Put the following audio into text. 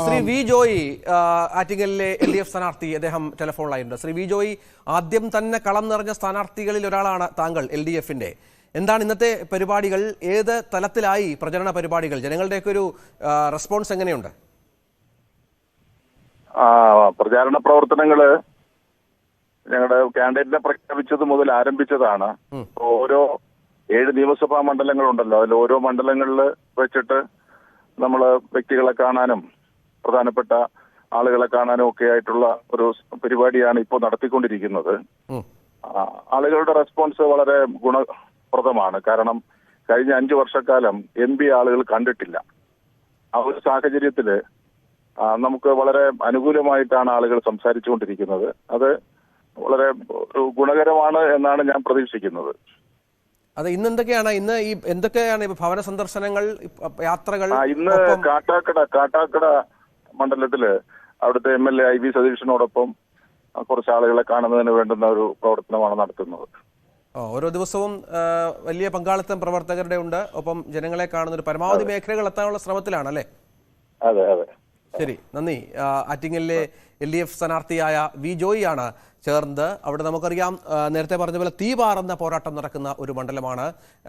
Shri V Joy ആറ്റിങ്ങലിലെ LDF സ്ഥാനാർത്ഥി, അദ്ദേഹം telephone ലൈനുണ്ട്. Shri V Joy, ആദ്യം തന്നെ കളം നിറഞ്ഞ സ്ഥാനാർത്ഥികളിൽ ഒരാളാണ് താങ്കൾ LDFന്റെ. എന്താണ് ഇന്നത്തെ പരിപാടികൾ? ഏത് തലത്തിലായി പ്രചരണ പരിപാടികൾ? ജനങ്ങളുടെയൊക്കെ ഒരു റെസ്പോൺസ് എങ്ങനെയുണ്ട്? പ്രചാരണ പ്രവർത്തനങ്ങള് ഞങ്ങളുടെ കാൻഡിഡേറ്റിനെ പ്രഖ്യാപിച്ചത് മുതൽ ആരംഭിച്ചതാണ്. ഓരോ 7 നിയമസഭാ മണ്ഡലങ്ങളുണ്ടല്ലോ, അതിൽ ഓരോ മണ്ഡലങ്ങളിൽ വെച്ചിട്ട് നമ്മൾ വ്യക്തികളെ കാണാനും പ്രധാനപ്പെട്ട ആളുകളെ കാണാനും ഒക്കെ ആയിട്ടുള്ള ഒരു പരിപാടിയാണ് ഇപ്പോൾ നടത്തിക്കൊണ്ടിരിക്കുന്നത്. ആളുകളുടെ റെസ്പോൺസ് വളരെ ഗുണപ്രദമാണ്. കാരണം കഴിഞ്ഞ 5 വർഷക്കാലം MP ആളുകൾ കണ്ടിട്ടില്ല. ആ ഒരു സാഹചര്യത്തില് നമുക്ക് വളരെ അനുകൂലമായിട്ടാണ് ആളുകൾ സംസാരിച്ചുകൊണ്ടിരിക്കുന്നത്. അത് വളരെ ഗുണകരമാണ് എന്നാണ് ഞാൻ പ്രതീക്ഷിക്കുന്നത്. അതെ, ഇന്ന് എന്തൊക്കെയാണ് ഭവന സന്ദർശനങ്ങൾ, യാത്രകൾ? ഇന്ന് കാട്ടാക്കട മണ്ഡലത്തില് അവിടുത്തെ MLA IV സതീഷിനോടൊപ്പം കുറച്ച് ആളുകളെ കാണുന്നതിന് വേണ്ടുന്ന ഒരു പ്രവർത്തനമാണ് നടത്തുന്നത്. ഓരോ ദിവസവും വലിയ പങ്കാളിത്തം പ്രവർത്തകരുടെ ഉണ്ട്. ഒപ്പം ജനങ്ങളെ കാണുന്ന ഒരു പരമാവധി മേഖലകൾ എത്താനുള്ള ശ്രമത്തിലാണ് അല്ലേ? അതെ അതെ. ശരി, നന്ദി. ആറ്റിങ്ങലിലെ LDF സ്ഥാനാർത്ഥിയായ വി ജോയി ആണ് ചേർന്നത്. അവിടെ നമുക്കറിയാം, നേരത്തെ പറഞ്ഞ പോലെ തീ പാറുന്ന പോരാട്ടം നടക്കുന്ന ഒരു മണ്ഡലമാണ്.